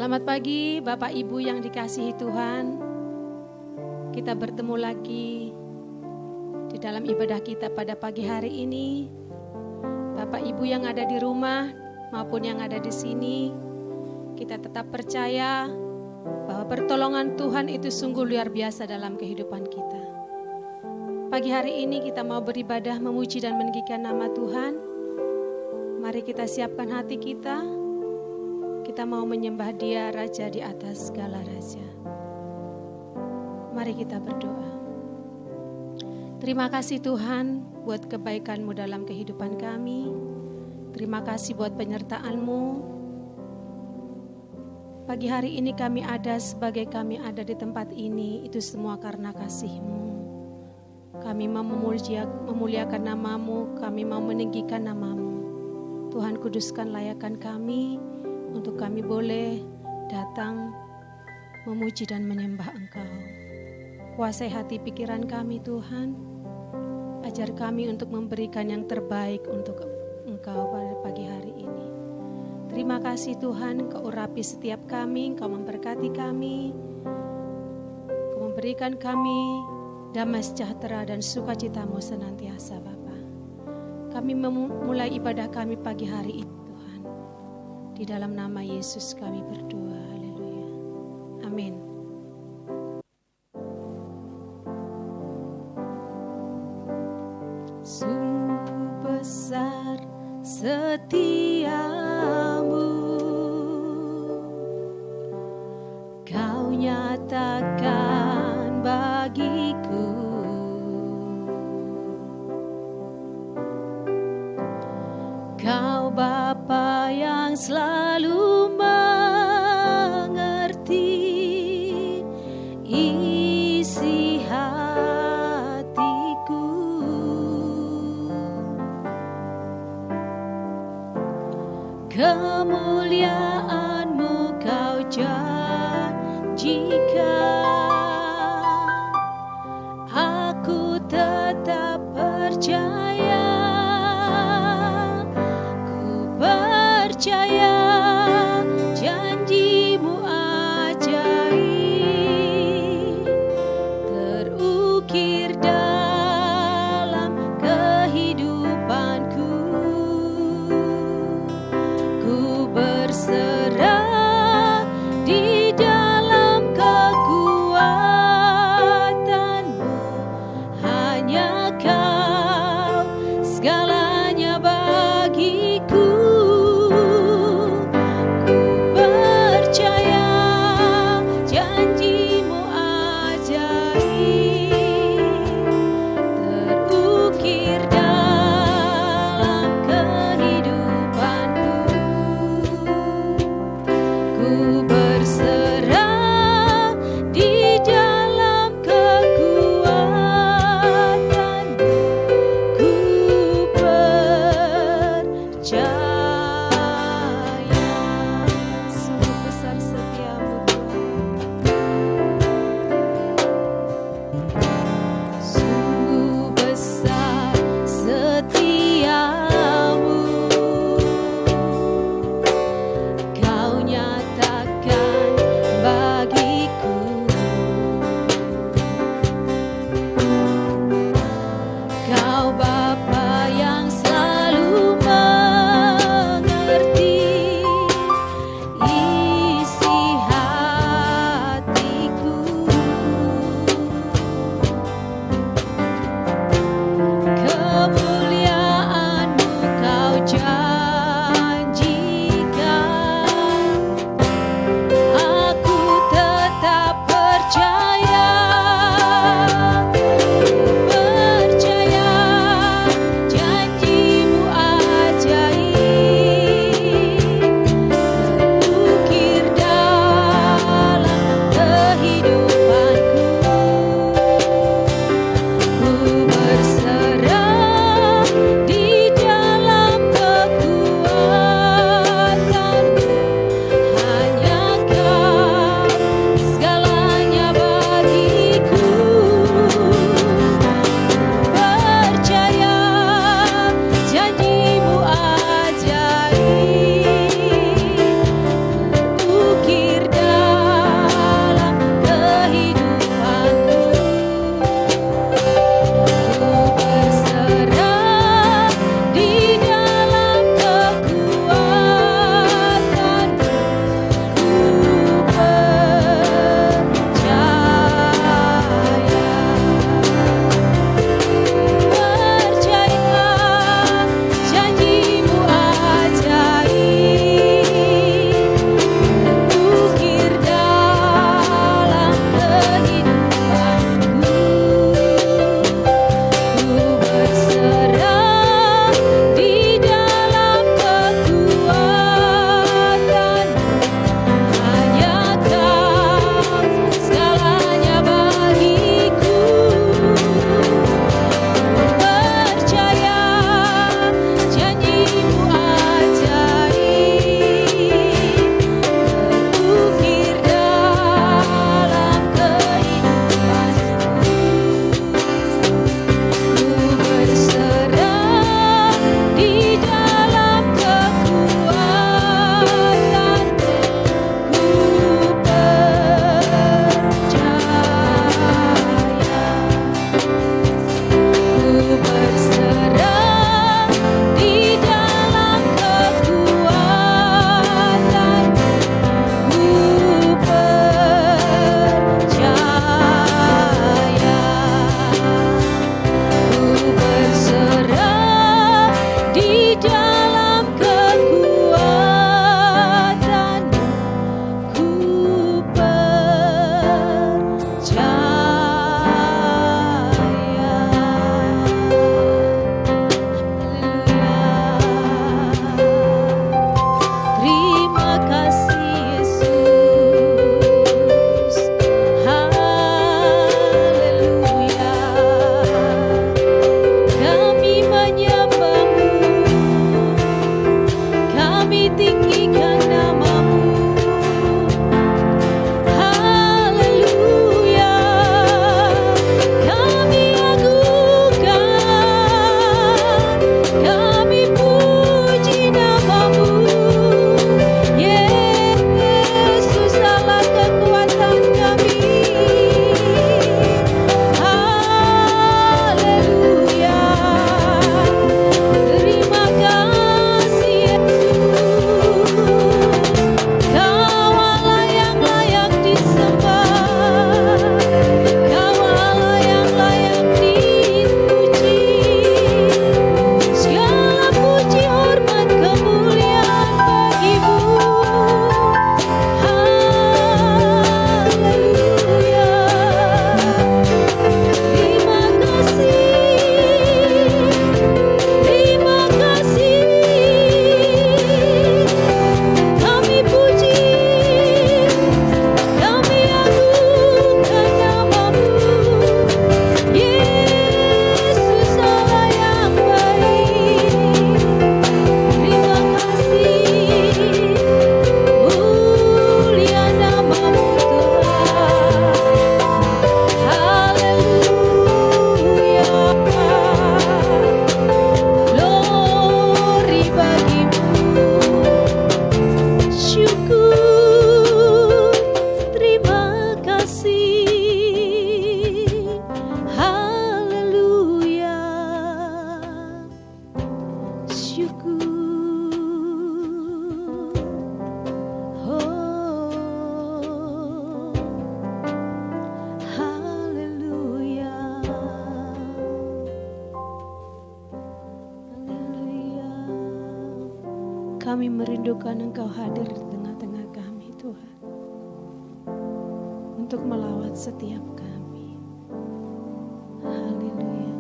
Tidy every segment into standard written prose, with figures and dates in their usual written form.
Selamat pagi Bapak Ibu yang dikasihi Tuhan. Kita bertemu lagi di dalam ibadah kita pada pagi hari ini. Bapak Ibu yang ada di rumah maupun yang ada di sini, kita tetap percaya bahwa pertolongan Tuhan itu sungguh luar biasa dalam kehidupan kita. Pagi hari ini kita mau beribadah, memuji dan meninggikan nama Tuhan. Mari kita siapkan hati kita. Kita mau menyembah Dia, Raja di atas segala raja. Mari kita berdoa. Terima kasih Tuhan buat kebaikan-Mu dalam kehidupan kami. Terima kasih buat penyertaan-Mu. Pagi hari ini kami ada kami ada di tempat ini, itu semua karena kasih-Mu. Kami mau memuliakan nama-Mu, kami mau meninggikan nama-Mu. Tuhan kuduskan layakan kami, untuk kami boleh datang memuji dan menyembah Engkau. Kuasai hati pikiran kami Tuhan, ajar kami untuk memberikan yang terbaik untuk Engkau pada pagi hari ini. Terima kasih Tuhan, Engkau urapi setiap kami, Engkau memberkati kami, Engkau memberikan kami damai sejahtera dan sukacita-Mu senantiasa Bapa. Kami memulai ibadah kami pagi hari ini. Di dalam nama Yesus kami berdoa, haleluya, amin. Sungguh besar setiamu, Kau nyatakan bagiku. Kau Bapa yang selalu mengerti isi hatiku. Kami merindukan Engkau hadir di tengah-tengah kami Tuhan, untuk melawat setiap kami. Haleluya.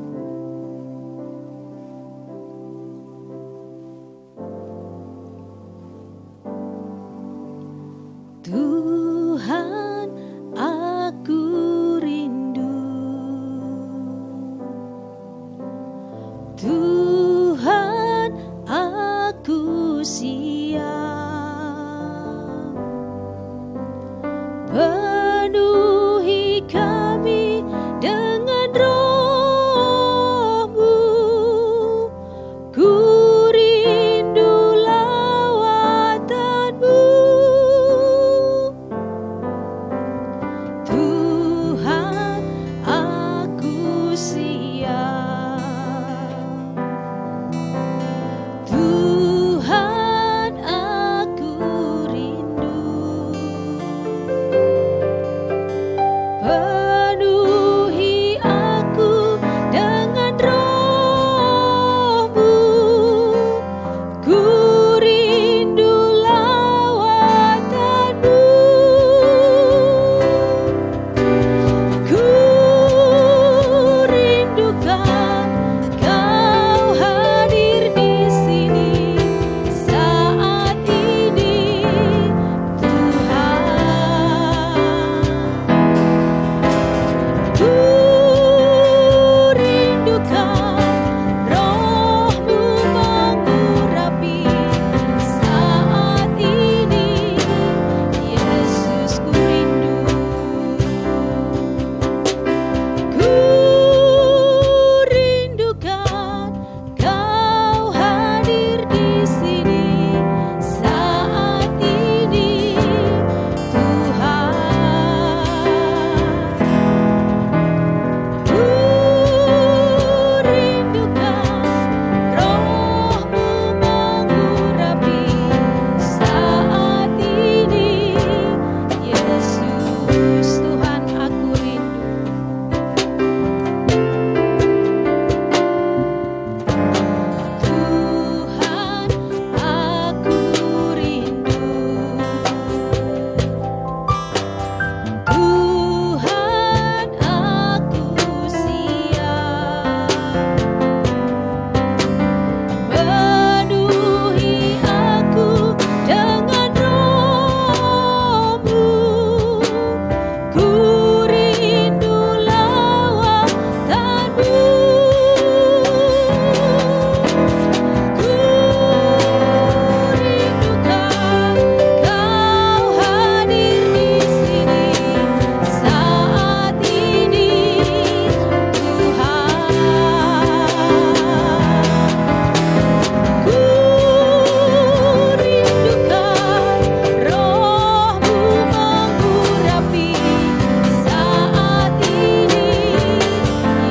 Tuhan, aku rindu. Tuhan, aku siap. Penuhi kami dengan Roh-Mu. Ku rindu lawatan-Mu. Tuhan, aku siap. Tuhan, aku rindu. Penuhi aku dengan Roh-Mu. Ku rindu lawatan-Mu. Ku rindukan Kau hadir di sini saat ini, Tuhan. Ku rindukan Roh-Mu mengurapi saat ini, Yesus ku rindu. Ku rindukan Kau hadir di sini saat ini, Tuhan. Ku rindukan Roh-Mu mengurapi saat ini, Yesus. Tuhan, aku rindu. Tuhan, aku rindu. Tuhan, aku siap. Penuhi aku dengan Roh-Mu. Ku rindu lawatan-Mu. Ku rindukan Kau hadir di sini saat ini, Tuhan. Ku rindukan Roh-Mu mengurapi saat ini,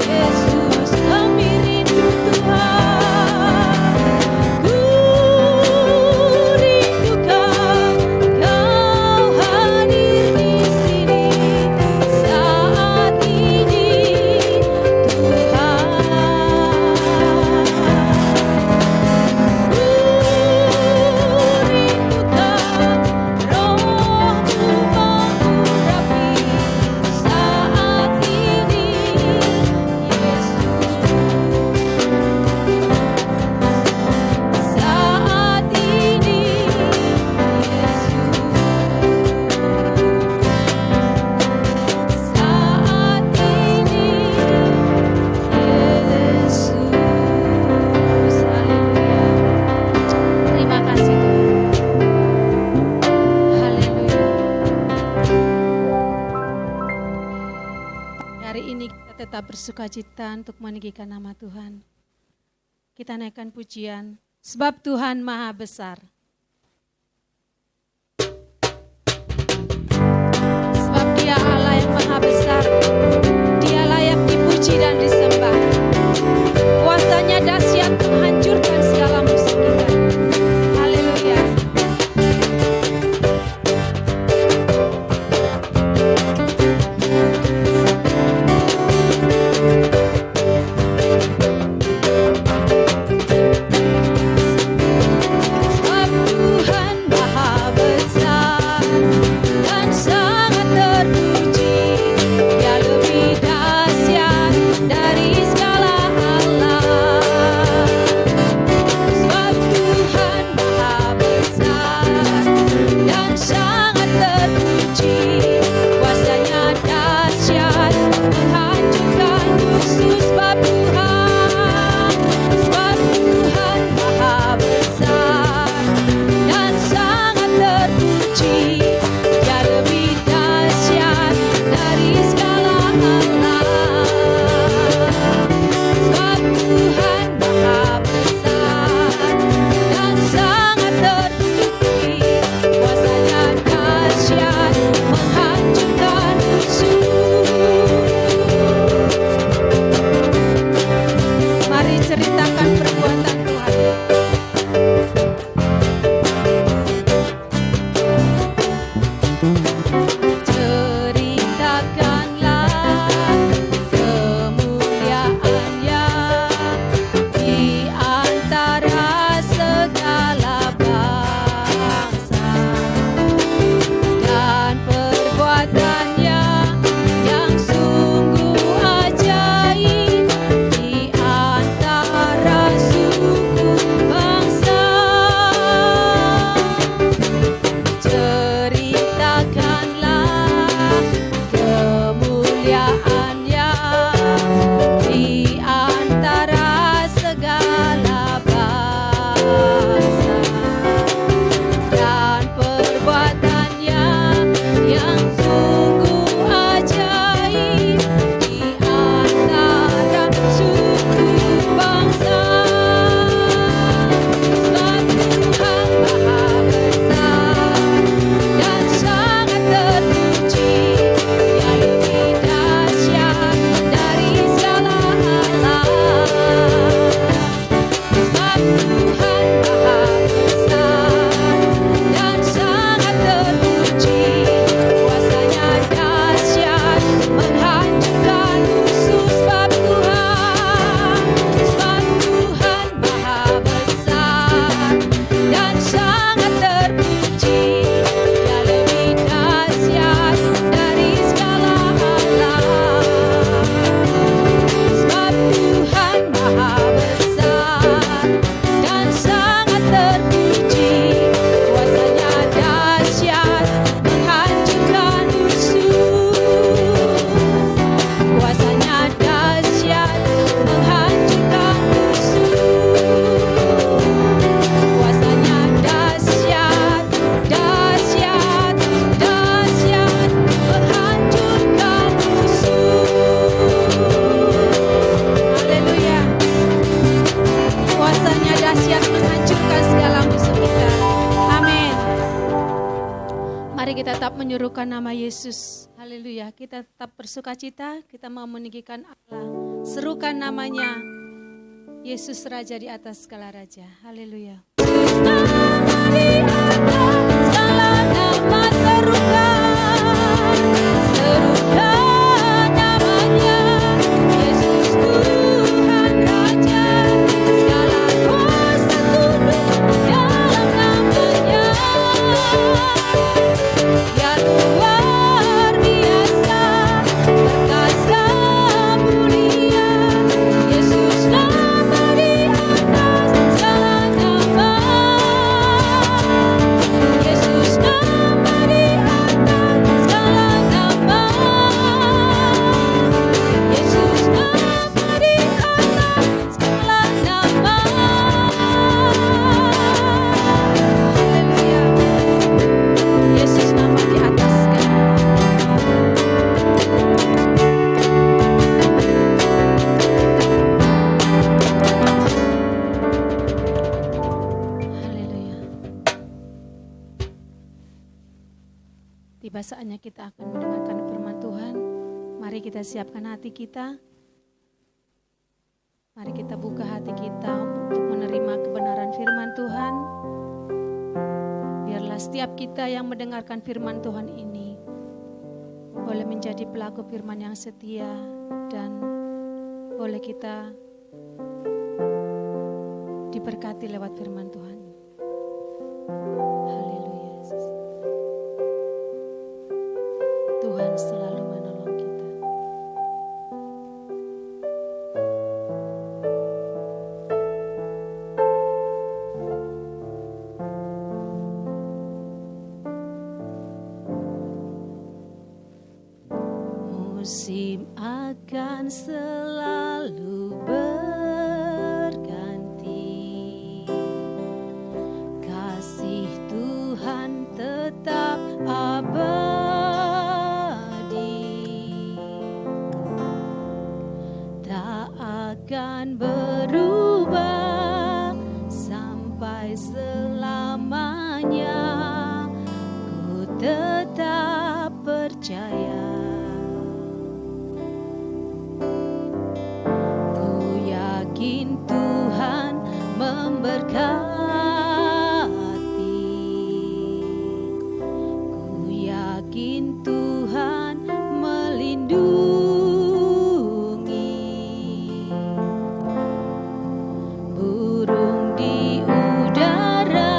Yesus. Kami rindu Tuhan. Ku rindukan Kau hadir di sini saat ini, Tuhan. Ku rindukan Roh-Mu mengurapi saat ini, Yesus. Saat ini, Yesus. Saat ini, Yesus. Haleluya. Terima kasih Tuhan. Haleluya. Hari ini kita tetap bersukacita untuk meninggikan nama Tuhan. Kita naikkan pujian, sebab Tuhan Maha Besar. Sebab Dia Allah yang Maha Besar. Dia layak dipuji dan disembah. Kuasanya dahsyat menghancurkan segala musuh kita. Haleluya. Sebab menyuruhkan nama Yesus. Haleluya. Kita tetap bersukacita, kita mau meninggikan Allah. Serukan namanya, Yesus Raja di atas segala raja. Haleluya. Tiba saatnya kita akan mendengarkan firman Tuhan. Mari kita siapkan hati kita. Mari kita buka hati kita untuk menerima kebenaran firman Tuhan. Biarlah setiap kita yang mendengarkan firman Tuhan ini boleh menjadi pelaku firman yang setia dan boleh kita diberkati lewat firman Tuhan. Tuhan selalu menolong kita. Musim akan selalu berganti, kasih Tuhan tetap abadi. Akan berubah sampai selamanya, ku tetap percaya. Ku yakin Tuhan memberkati, ku yakin Tuhan melindungi. Burung di udara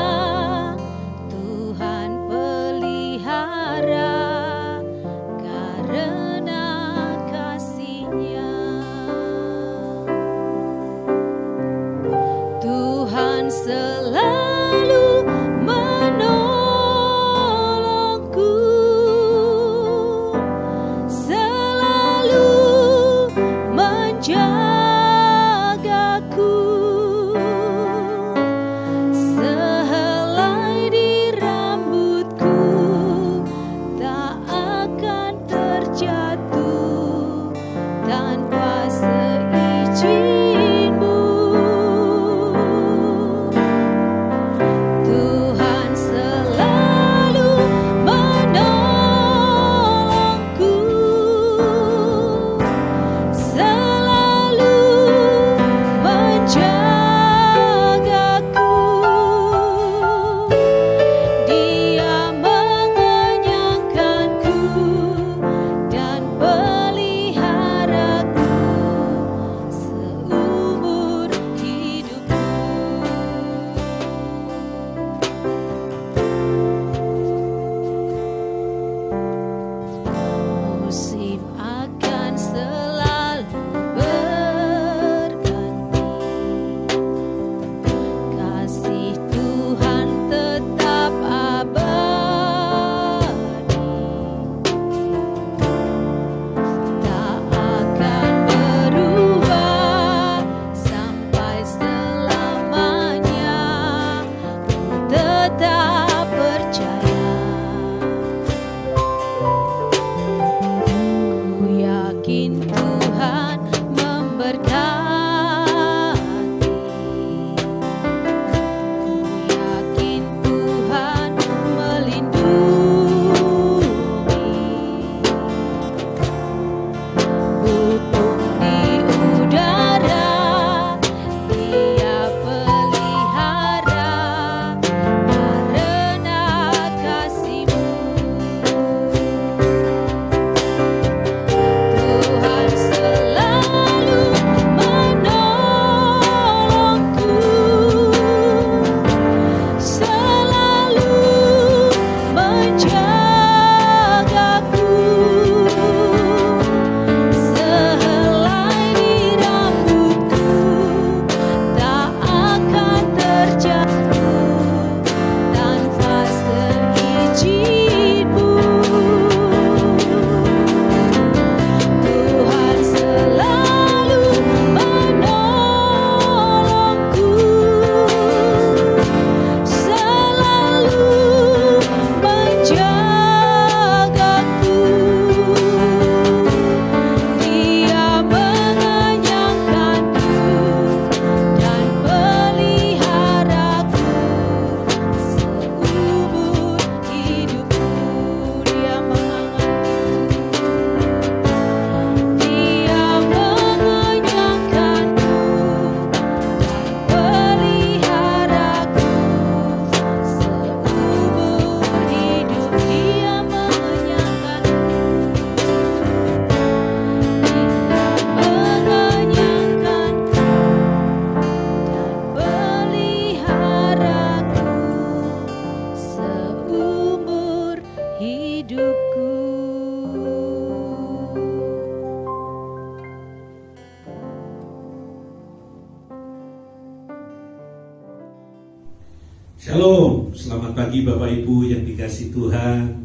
Shalom, selamat pagi Bapak Ibu yang dikasihi Tuhan.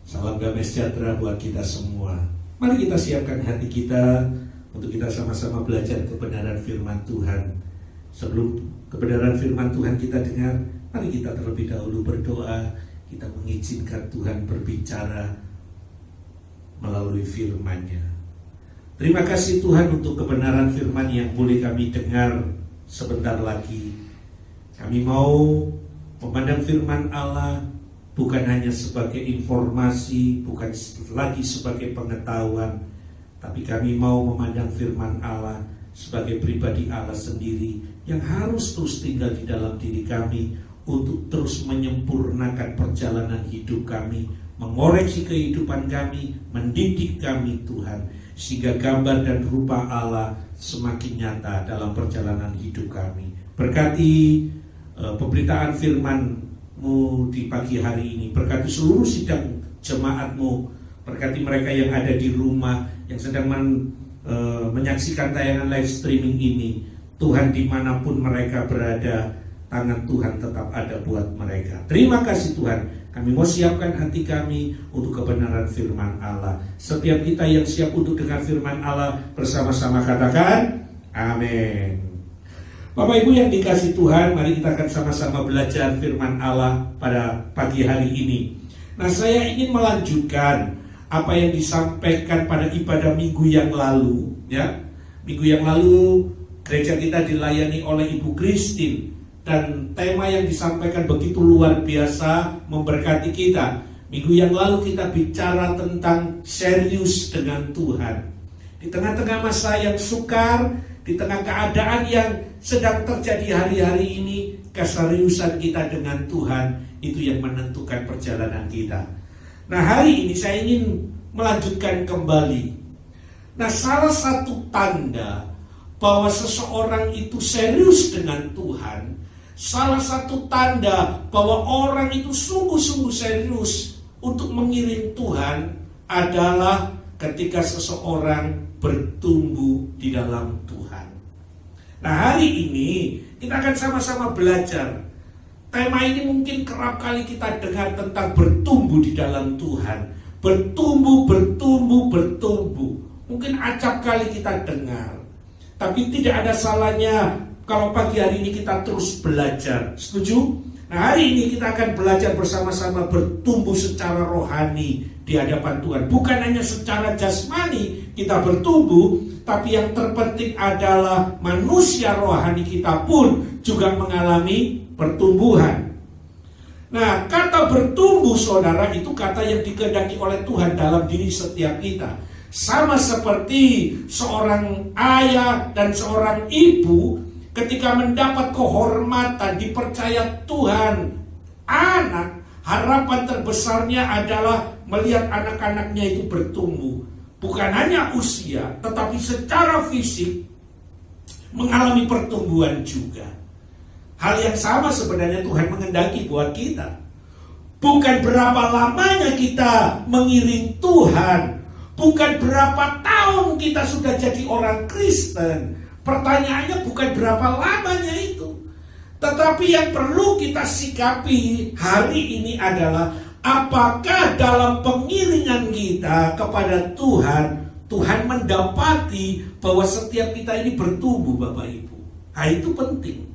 Salam damai sejahtera buat kita semua. Mari kita siapkan hati kita untuk kita sama-sama belajar kebenaran firman Tuhan. Sebelum kebenaran firman Tuhan kita dengar, mari kita terlebih dahulu berdoa. Kita mengizinkan Tuhan berbicara melalui firman-Nya. Terima kasih Tuhan untuk kebenaran firman yang boleh kami dengar sebentar lagi. Kami mau memandang firman Allah bukan hanya sebagai informasi, bukan lagi sebagai pengetahuan, tapi kami mau memandang firman Allah sebagai pribadi Allah sendiri yang harus terus tinggal di dalam diri kami untuk terus menyempurnakan perjalanan hidup kami, mengoreksi kehidupan kami, mendidik kami Tuhan, sehingga gambar dan rupa Allah semakin nyata dalam perjalanan hidup kami. Berkati pemberitaan firman-Mu di pagi hari ini, berkati seluruh sidang jemaat-Mu, berkati mereka yang ada di rumah, yang sedang menyaksikan tayangan live streaming ini. Tuhan, dimanapun mereka berada, tangan Tuhan tetap ada buat mereka. Terima kasih Tuhan, kami mau siapkan hati kami untuk kebenaran firman Allah. Setiap kita yang siap untuk dengar firman Allah, bersama-sama katakan amin. Bapak Ibu yang dikasihi Tuhan, mari kita akan sama-sama belajar firman Allah pada pagi hari ini. Nah, saya ingin melanjutkan apa yang disampaikan pada ibadah minggu yang lalu, ya. Minggu yang lalu gereja kita dilayani oleh Ibu Christine, dan tema yang disampaikan begitu luar biasa, memberkati kita. Minggu yang lalu kita bicara tentang serius dengan Tuhan. Di tengah-tengah masa yang sukar, di tengah keadaan yang sedang terjadi hari-hari ini, keseriusan kita dengan Tuhan itu yang menentukan perjalanan kita. Nah, hari ini saya ingin melanjutkan kembali. Nah, salah satu tanda bahwa seseorang itu serius dengan Tuhan, salah satu tanda bahwa orang itu sungguh-sungguh serius untuk mengiring Tuhan adalah ketika seseorang bertumbuh di dalam Tuhan. Nah, hari ini kita akan sama-sama belajar. Tema ini mungkin kerap kali kita dengar tentang bertumbuh di dalam Tuhan. Bertumbuh. Mungkin acap kali kita dengar. Tapi tidak ada salahnya kalau pagi hari ini kita terus belajar. Setuju? Nah, hari ini kita akan belajar bersama-sama bertumbuh secara rohani di hadapan Tuhan. Bukan hanya secara jasmani kita bertumbuh, tapi yang terpenting adalah manusia rohani kita pun juga mengalami pertumbuhan. Nah, kata bertumbuh, saudara, itu kata yang dikehendaki oleh Tuhan dalam diri setiap kita. Sama seperti seorang ayah dan seorang ibu ketika mendapat kehormatan, dipercaya Tuhan anak, harapan terbesarnya adalah melihat anak-anaknya itu bertumbuh. Bukan hanya usia, tetapi secara fisik mengalami pertumbuhan juga. Hal yang sama sebenarnya Tuhan menghendaki buat kita. Bukan berapa lamanya kita mengiring Tuhan, bukan berapa tahun kita sudah jadi orang Kristen. Pertanyaannya bukan berapa lamanya itu, tetapi yang perlu kita sikapi hari ini adalah apakah dalam pengiringan kita kepada Tuhan, Tuhan mendapati bahwa setiap kita ini bertumbuh, Bapak Ibu. Nah, itu penting.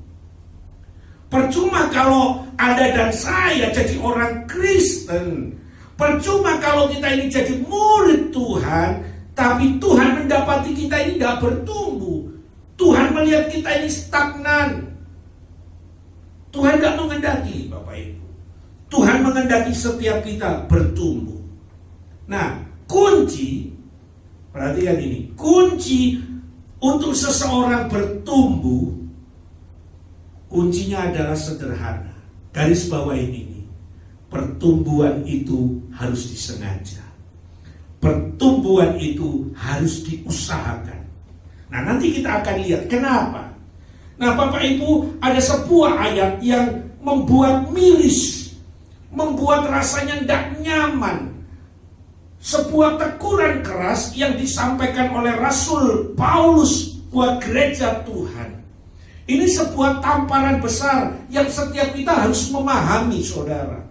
Percuma kalau Anda dan saya jadi orang Kristen, percuma kalau kita ini jadi murid Tuhan, tapi Tuhan mendapati kita ini tidak bertumbuh. Tuhan melihat kita ini stagnan. Tuhan tidak menghendaki, Bapak Ibu. Tuhan menghendaki setiap kita bertumbuh. Nah, kunci, perhatikan ini, kunci untuk seseorang bertumbuh, kuncinya adalah sederhana. Garis bawah ini, pertumbuhan itu harus disengaja. Pertumbuhan itu harus diusahakan. Nah, nanti kita akan lihat kenapa. Nah, Bapak Ibu, ada sebuah ayat yang membuat miris, membuat rasanya tidak nyaman. Sebuah teguran keras yang disampaikan oleh Rasul Paulus buat gereja Tuhan. Ini sebuah tamparan besar yang setiap kita harus memahami, saudara.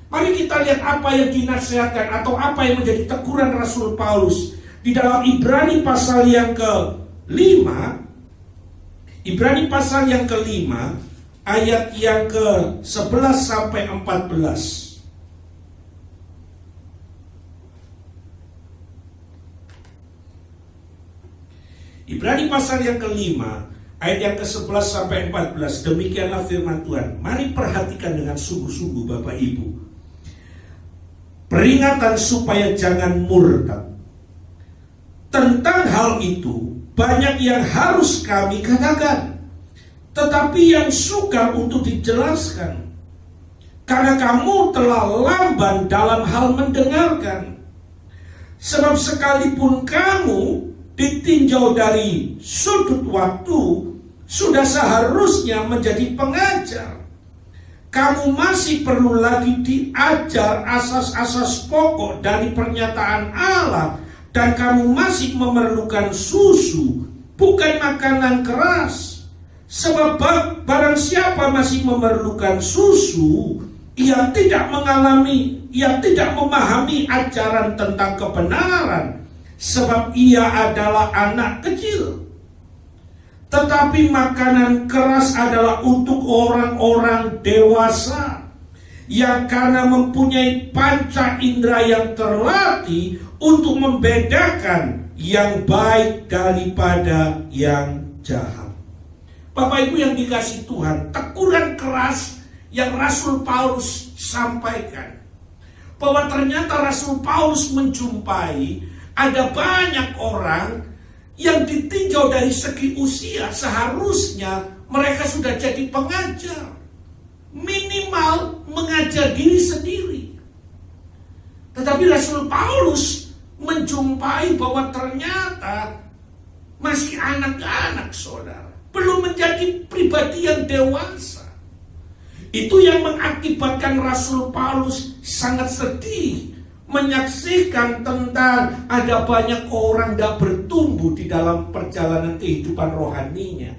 Mari kita lihat apa yang dinasihatkan atau apa yang menjadi teguran Rasul Paulus di dalam Ibrani pasal yang ke-5. Ibrani pasal yang ke-5 ayat yang ke-11 sampai 14. Ibrani pasal yang ke-5 ayat yang ke-11 sampai 14. Demikianlah firman Tuhan. Mari perhatikan dengan sungguh-sungguh Bapak Ibu. Peringatan supaya jangan murtad. Tentang hal itu banyak yang harus kami katakan, tetapi yang sukar untuk dijelaskan, karena kamu telah lamban dalam hal mendengarkan. Sebab sekalipun kamu ditinjau dari sudut waktu, sudah seharusnya menjadi pengajar. Kamu masih perlu lagi diajar asas-asas pokok dari pernyataan Allah, dan kamu masih memerlukan susu, bukan makanan keras. Sebab barang siapa masih memerlukan susu, ia tidak memahami ajaran tentang kebenaran, sebab ia adalah anak kecil. Tetapi makanan keras adalah untuk orang-orang dewasa, yang karena mempunyai panca indera yang terlatih untuk membedakan yang baik daripada yang jahat. Bapak Ibu yang dikasihi Tuhan, teguran keras yang Rasul Paulus sampaikan, bahwa ternyata Rasul Paulus menjumpai ada banyak orang yang ditinjau dari segi usia, seharusnya mereka sudah jadi pengajar, minimal mengajar diri sendiri. Tetapi Rasul Paulus menjumpai bahwa ternyata masih anak-anak, saudara, belum menjadi pribadi yang dewasa. Itu yang mengakibatkan Rasul Paulus sangat sedih menyaksikan tentang ada banyak orang tidak bertumbuh di dalam perjalanan kehidupan rohaninya.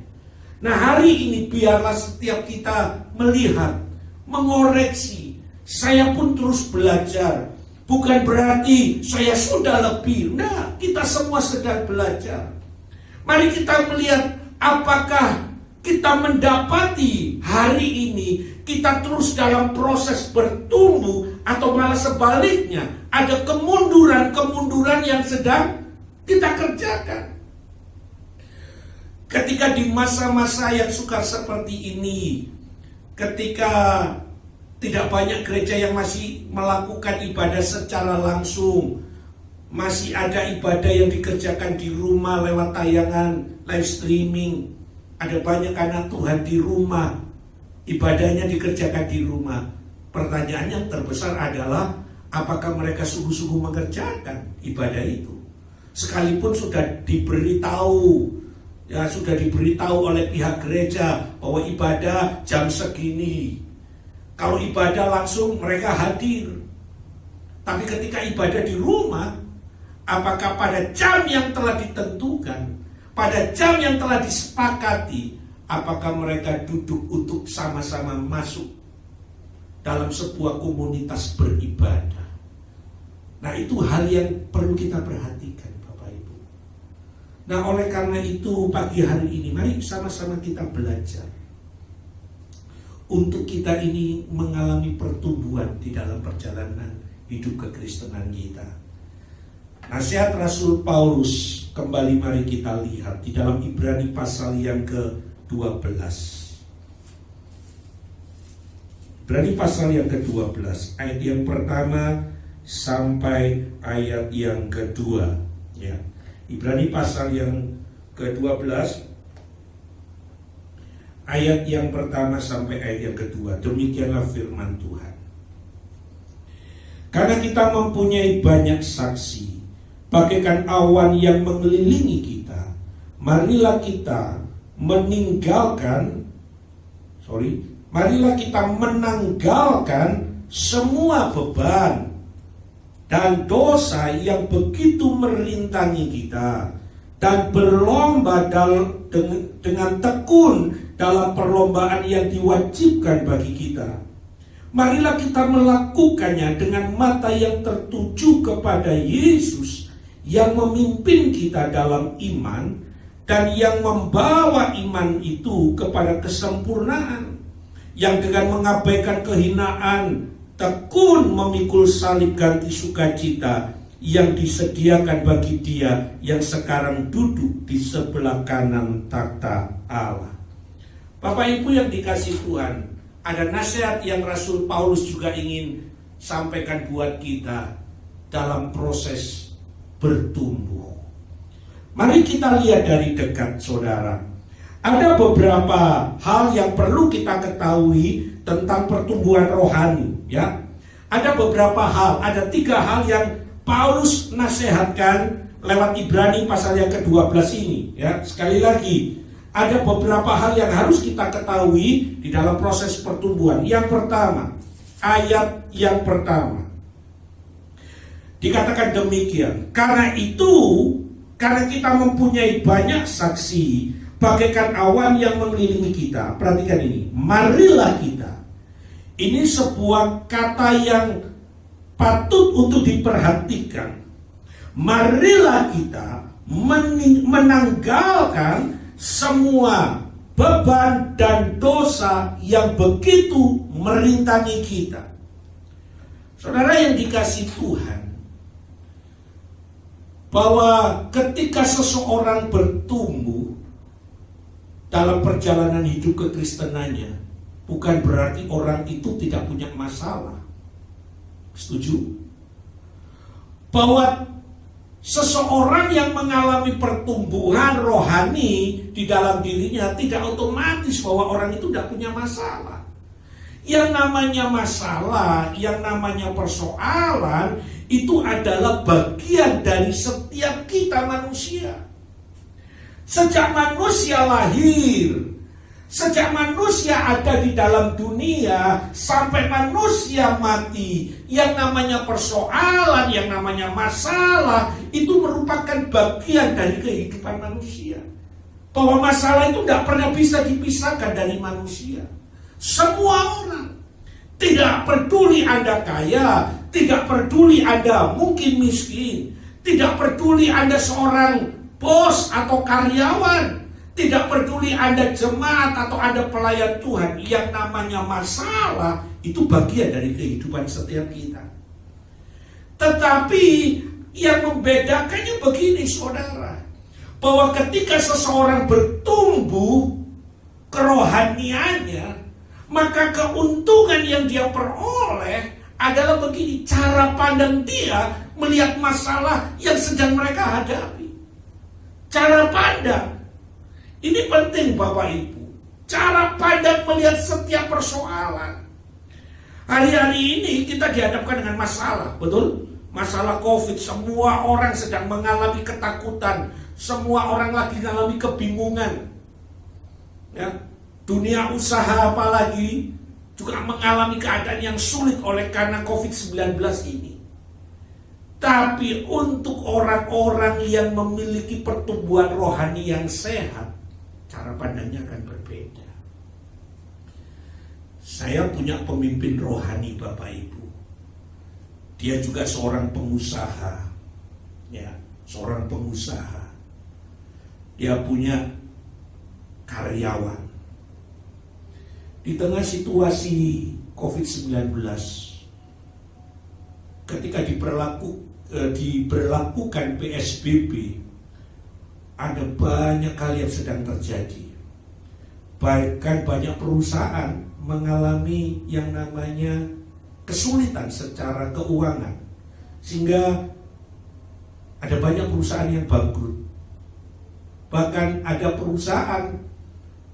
Nah, hari ini biarlah setiap kita melihat, mengoreksi. Saya pun terus belajar. Bukan berarti saya sudah lebih. Nah, kita semua sedang belajar. Mari kita melihat apakah kita mendapati hari ini kita terus dalam proses bertumbuh, atau malah sebaliknya ada kemunduran yang sedang kita kerjakan. Ketika di masa-masa yang sukar seperti ini, ketika tidak banyak gereja yang masih melakukan ibadah secara langsung, masih ada ibadah yang dikerjakan di rumah lewat tayangan live streaming, ada banyak anak Tuhan di rumah, ibadahnya dikerjakan di rumah. Pertanyaan yang terbesar adalah, apakah mereka sungguh-sungguh mengerjakan ibadah itu? Sekalipun sudah diberitahu oleh pihak gereja bahwa ibadah jam segini. Kalau ibadah langsung mereka hadir. Tapi ketika ibadah di rumah, apakah pada jam yang telah ditentukan, pada jam yang telah disepakati, apakah mereka duduk untuk sama-sama masuk dalam sebuah komunitas beribadah? Nah, itu hal yang perlu kita perhatikan, Bapak Ibu. Nah, oleh karena itu pagi hari ini mari sama-sama kita belajar untuk kita ini mengalami pertumbuhan di dalam perjalanan hidup kekristenan kita. Nasihat Rasul Paulus, kembali mari kita lihat di dalam Ibrani pasal yang ke-12. Ibrani pasal yang ke-12, ayat yang pertama sampai ayat yang kedua. Ya. Ibrani pasal yang ke-12, ayat yang pertama sampai ayat yang kedua. Demikianlah firman Tuhan. Karena kita mempunyai banyak saksi, bagaikan awan yang mengelilingi kita, marilah kita menanggalkan semua beban dan dosa yang begitu merintangi kita, dan berlomba dengan tekun dalam perlombaan yang diwajibkan bagi kita. Marilah kita melakukannya dengan mata yang tertuju kepada Yesus yang memimpin kita dalam iman dan yang membawa iman itu kepada kesempurnaan, yang dengan mengabaikan kehinaan tekun memikul salib ganti sukacita yang disediakan bagi Dia yang sekarang duduk di sebelah kanan takhta Allah. Bapak Ibu yang dikasihi Tuhan, ada nasihat yang Rasul Paulus juga ingin sampaikan buat kita dalam proses bertumbuh. Mari kita lihat dari dekat, saudara. Ada beberapa hal yang perlu kita ketahui tentang pertumbuhan rohani, ya. Ada beberapa hal, ada 3 hal yang Paulus nasihatkan lewat Ibrani pasal yang ke-12 ini, ya. Sekali lagi, ada beberapa hal yang harus kita ketahui di dalam proses pertumbuhan. Yang pertama, ayat yang pertama dikatakan demikian, karena kita mempunyai banyak saksi bagaikan awan yang mengelilingi kita. Perhatikan ini, marilah kita. Ini sebuah kata yang patut untuk diperhatikan. Marilah kita menanggalkan semua beban dan dosa yang begitu merintangi kita. Saudara yang dikasihi Tuhan, bahwa ketika seseorang bertumbuh dalam perjalanan hidup kekristenannya, bukan berarti orang itu tidak punya masalah. Setuju? Bahwa seseorang yang mengalami pertumbuhan rohani di dalam dirinya tidak otomatis bahwa orang itu tidak punya masalah. Yang namanya masalah, yang namanya persoalan, itu adalah bagian dari setiap kita manusia. Sejak manusia lahir, sejak manusia ada di dalam dunia, sampai manusia mati, yang namanya persoalan, yang namanya masalah, itu merupakan bagian dari kehidupan manusia. Bahwa masalah itu tidak pernah bisa dipisahkan dari manusia. Semua orang, tidak peduli Anda kaya, tidak peduli Anda mungkin miskin, tidak peduli Anda seorang bos atau karyawan, tidak peduli Anda jemaat atau Anda pelayan Tuhan, yang namanya masalah itu bagian dari kehidupan setiap kita. Tetapi yang membedakannya begini, saudara, bahwa ketika seseorang bertumbuh kerohaniannya, maka keuntungan yang dia peroleh adalah begini, cara pandang dia melihat masalah yang sedang mereka hadapi. Cara pandang ini penting, Bapak Ibu. Cara pandang melihat setiap persoalan. Hari-hari ini kita dihadapkan dengan masalah, betul? Masalah COVID, semua orang sedang mengalami ketakutan, semua orang lagi mengalami kebingungan. Ya, dunia usaha apalagi juga mengalami keadaan yang sulit oleh karena COVID-19 ini. Tapi untuk orang-orang yang memiliki pertumbuhan rohani yang sehat, cara pandangnya akan berbeda. Saya punya pemimpin rohani, Bapak Ibu. Dia juga seorang pengusaha, ya, seorang pengusaha. Dia punya karyawan. Di tengah situasi COVID-19, ketika diberlakukan PSBB, ada banyak hal yang sedang terjadi. Bahkan banyak perusahaan mengalami yang namanya kesulitan secara keuangan, sehingga ada banyak perusahaan yang bangkrut. Bahkan ada perusahaan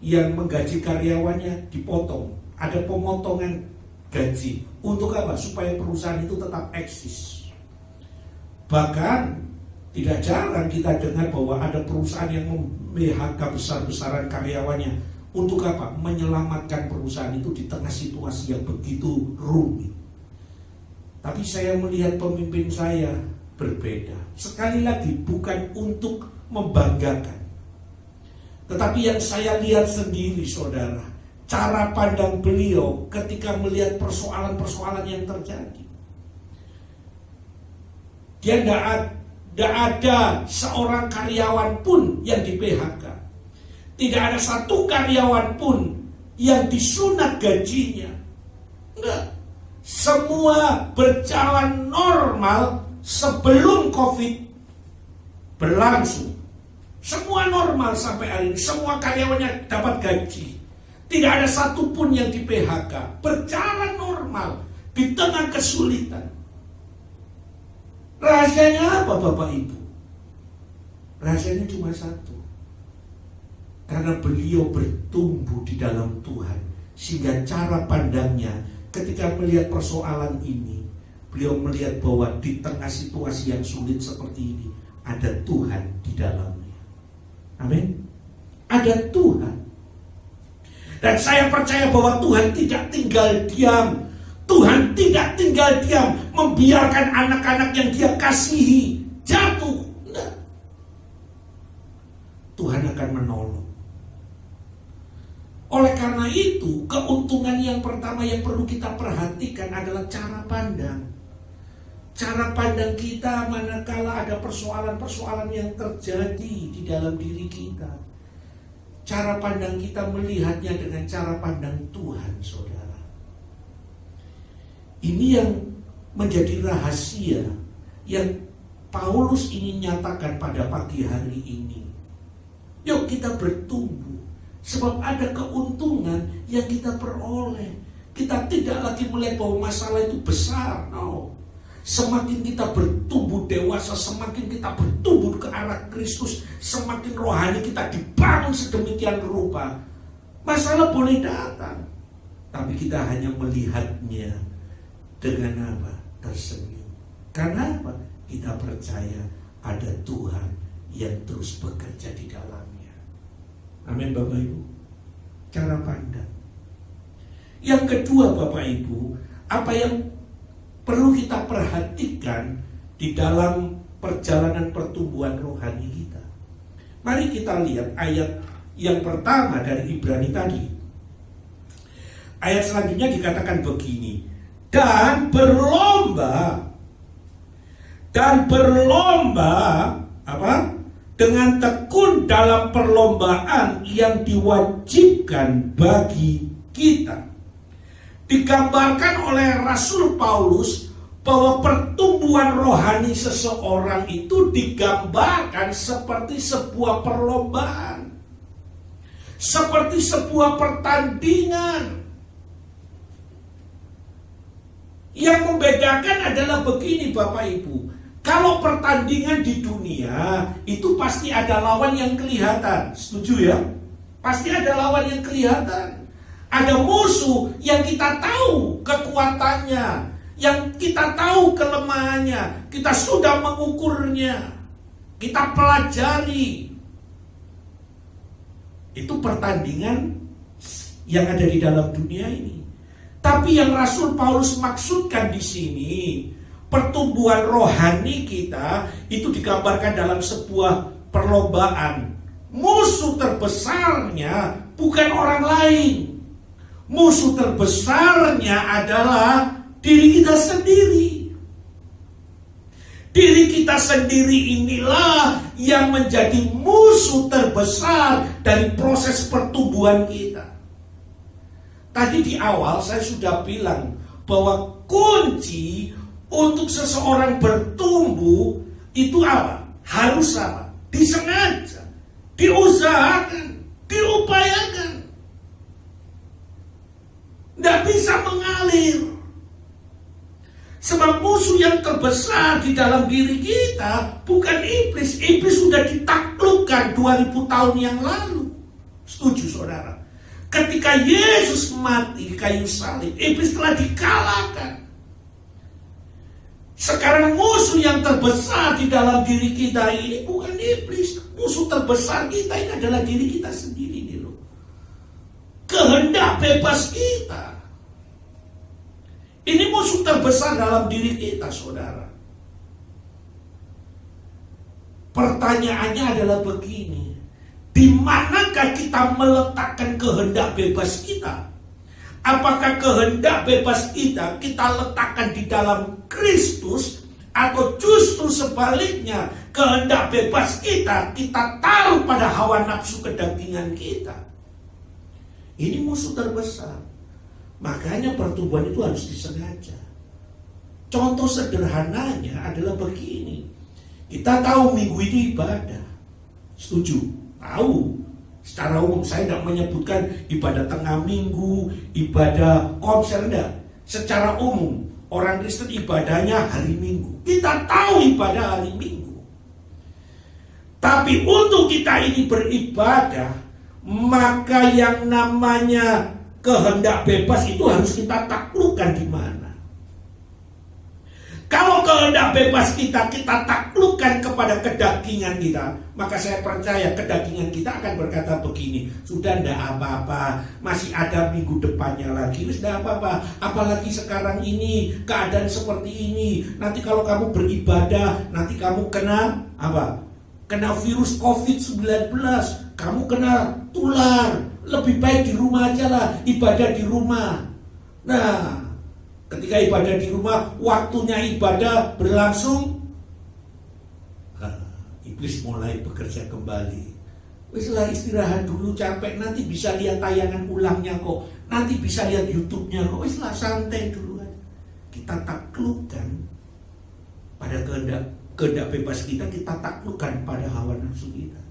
yang menggaji karyawannya dipotong, ada pemotongan gaji. Untuk apa? Supaya perusahaan itu tetap eksis. Bahkan tidak jarang kita dengar bahwa ada perusahaan yang mem-PHK besar-besaran karyawannya. Untuk apa? Menyelamatkan perusahaan itu di tengah situasi yang begitu rumit. Tapi saya melihat pemimpin saya berbeda. Sekali lagi, bukan untuk membanggakan. Tetapi yang saya lihat sendiri saudara, cara pandang beliau ketika melihat persoalan-persoalan yang terjadi. Dia tidak ada seorang karyawan pun yang di PHK. Tidak ada satu karyawan pun yang disunat gajinya. Enggak. Semua berjalan normal sebelum COVID berlangsung. Semua normal sampai hari ini. Semua karyawannya dapat gaji. Tidak ada satupun yang di PHK. Berjalan normal di tengah kesulitan. Rahasianya apa Bapak Ibu? Rahasianya cuma satu. Karena beliau bertumbuh di dalam Tuhan. Sehingga cara pandangnya ketika melihat persoalan ini, beliau melihat bahwa di tengah situasi yang sulit seperti ini, ada Tuhan di dalamnya. Amin. Ada Tuhan. Dan saya percaya bahwa Tuhan tidak tinggal diam. Tuhan tidak tinggal diam membiarkan anak-anak yang dia kasihi jatuh. Enggak. Tuhan akan menolong. Oleh karena itu, keuntungan yang pertama yang perlu kita perhatikan adalah cara pandang. Cara pandang kita manakala ada persoalan-persoalan yang terjadi di dalam diri kita. Cara pandang kita melihatnya dengan cara pandang Tuhan, saudara. Ini yang menjadi rahasia yang Paulus ingin nyatakan pada pagi hari ini. Yuk kita bertumbuh, sebab ada keuntungan yang kita peroleh. Kita tidak lagi melihat bahwa masalah itu besar. No. Semakin kita bertumbuh dewasa, semakin kita bertumbuh ke arah Kristus, semakin rohani kita dibangun sedemikian rupa. Masalah boleh datang, tapi kita hanya melihatnya dengan apa? Tersenyum. Karena apa? Kita percaya ada Tuhan yang terus bekerja di dalamnya. Amin Bapak Ibu. Cara pandang. Yang kedua Bapak Ibu, apa yang perlu kita perhatikan di dalam perjalanan pertumbuhan rohani kita? Mari kita lihat ayat yang pertama dari Ibrani tadi. Ayat selanjutnya dikatakan begini, dan berlomba apa? Dengan tekun dalam perlombaan yang diwajibkan bagi kita. Digambarkan oleh Rasul Paulus bahwa pertumbuhan rohani seseorang itu digambarkan seperti sebuah perlombaan, seperti sebuah pertandingan. Yang membedakan adalah begini Bapak Ibu, kalau pertandingan di dunia itu pasti ada lawan yang kelihatan, setuju ya? Pasti ada lawan yang kelihatan. Ada musuh yang kita tahu kekuatannya, yang kita tahu kelemahannya, kita sudah mengukurnya, kita pelajari. Itu pertandingan yang ada di dalam dunia ini. Tapi yang Rasul Paulus maksudkan di sini, pertumbuhan rohani kita itu digambarkan dalam sebuah perlombaan. Musuh terbesarnya bukan orang lain. Musuh terbesarnya adalah diri kita sendiri. Diri kita sendiri inilah yang menjadi musuh terbesar dari proses pertumbuhan kita. Tadi di awal saya sudah bilang bahwa kunci untuk seseorang bertumbuh itu apa? Harus apa? Disengaja, diusahakan, diupayakan. Tidak bisa mengalir. Sebab musuh yang terbesar di dalam diri kita bukan iblis. Iblis sudah ditaklukkan 2000 tahun yang lalu. Setuju saudara? Ketika Yesus mati di kayu salib, iblis telah dikalahkan. Sekarang musuh yang terbesar di dalam diri kita ini bukan iblis. Musuh terbesar kita ini adalah diri kita sendiri nih loh. Kehendak bebas kita. Ini musuh terbesar dalam diri kita, saudara. Pertanyaannya adalah begini, di manakah kita meletakkan kehendak bebas kita? Apakah kehendak bebas kita letakkan di dalam Kristus, atau justru sebaliknya kehendak bebas kita taruh pada hawa nafsu kedagingan kita? Ini musuh terbesar. Makanya pertumbuhan itu harus disengaja. Contoh sederhananya adalah begini. Kita tahu minggu itu ibadah. Setuju? Tahu. Secara umum saya tidak menyebutkan ibadah tengah minggu, ibadah konser, enggak. Secara umum orang Kristen ibadahnya hari Minggu. Kita tahu ibadah hari Minggu. Tapi untuk kita ini beribadah, maka yang namanya kehendak bebas itu harus kita taklukkan di mana? Kalau kehendak bebas kita taklukkan kepada kedagingan kita, maka saya percaya kedagingan kita akan berkata begini, sudah tidak apa-apa, masih ada minggu depannya lagi, sudah apa-apa, apalagi sekarang ini keadaan seperti ini, nanti kalau kamu beribadah, nanti kamu kena apa? Kena virus COVID-19, kamu kena tular, lebih baik di rumah aja lah, ibadah di rumah. Nah, ketika ibadah di rumah, waktunya ibadah berlangsung, iblis mulai bekerja kembali. Weslah istirahat dulu, capek, nanti bisa lihat tayangan ulangnya kok, nanti bisa lihat YouTube-nya kok. Weslah santai dulu. Kita taklukkan pada kehendak bebas kita taklukkan pada hawa nafsu kita.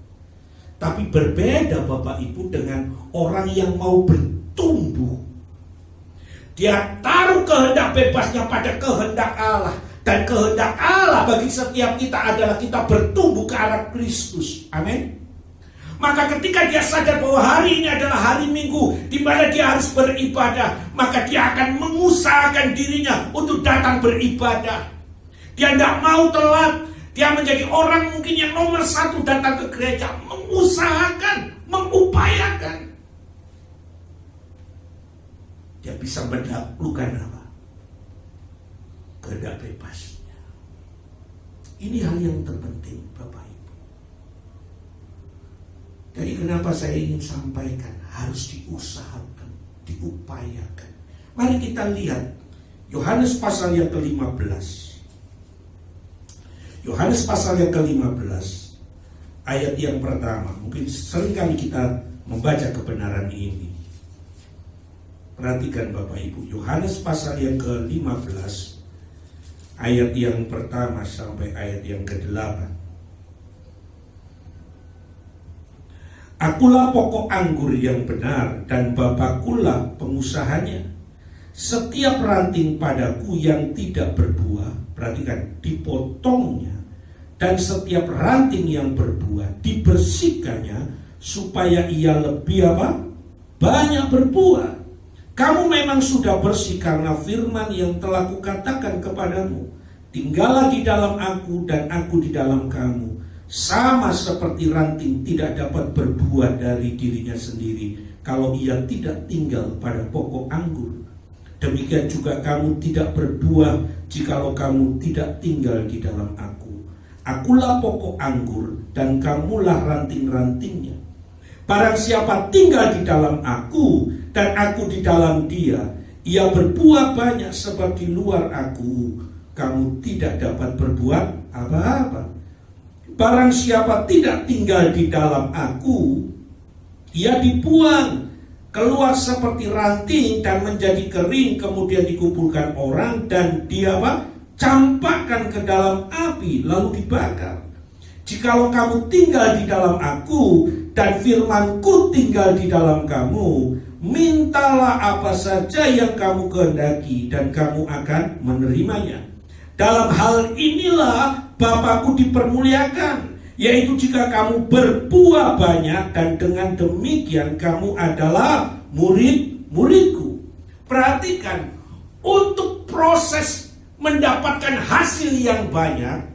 Tapi berbeda Bapak Ibu dengan orang yang mau bertumbuh. Dia taruh kehendak bebasnya pada kehendak Allah. Dan kehendak Allah bagi setiap kita adalah kita bertumbuh ke arah Kristus. Amin. Maka ketika dia sadar bahwa hari ini adalah hari Minggu, di mana dia harus beribadah, maka dia akan mengusahakan dirinya untuk datang beribadah. Dia tidak mau telat. Dia menjadi orang mungkin yang nomor 1 datang ke gereja. Mengusahakan, mengupayakan. Dia bisa menaklukkan apa? Kehendak bebasnya. Ini hal yang terpenting Bapak Ibu. Jadi kenapa saya ingin sampaikan, harus diusahakan, diupayakan. Mari kita lihat Yohanes pasal yang ke-15. Yohanes pasal yang ke-15 ayat yang pertama. Mungkin seringkali kita membaca kebenaran ini. Perhatikan Bapak Ibu, Yohanes pasal yang ke-15 ayat yang pertama sampai ayat yang ke-8. Akulah pokok anggur yang benar dan Bapakkulah pengusahanya. Setiap ranting padaku yang tidak berbuah, perhatikan, dipotongnya, dan setiap ranting yang berbuah dibersihkannya supaya ia lebih apa? Banyak berbuah. Kamu memang sudah bersih karena firman yang telah kukatakan kepadamu. Tinggallah di dalam aku dan aku di dalam kamu. Sama seperti ranting tidak dapat berbuah dari dirinya sendiri kalau ia tidak tinggal pada pokok anggur. Demikian juga kamu tidak berbuah jikalau kamu tidak tinggal di dalam aku. Akulah pokok anggur dan kamulah ranting-rantingnya. Barang siapa tinggal di dalam aku dan aku di dalam dia, ia berbuah banyak, sebab di luar aku kamu tidak dapat berbuat apa-apa. Barang siapa tidak tinggal di dalam aku, ia dibuang keluar seperti ranting dan menjadi kering, kemudian dikumpulkan orang dan dia apa? Campakkan ke dalam api lalu dibakar. Jikalau kamu tinggal di dalam aku dan firmanku tinggal di dalam kamu, mintalah apa saja yang kamu kehendaki dan kamu akan menerimanya. Dalam hal inilah Bapakku dipermuliakan, yaitu jika kamu berbuah banyak, dan dengan demikian kamu adalah murid-muridku. Perhatikan, untuk proses mendapatkan hasil yang banyak,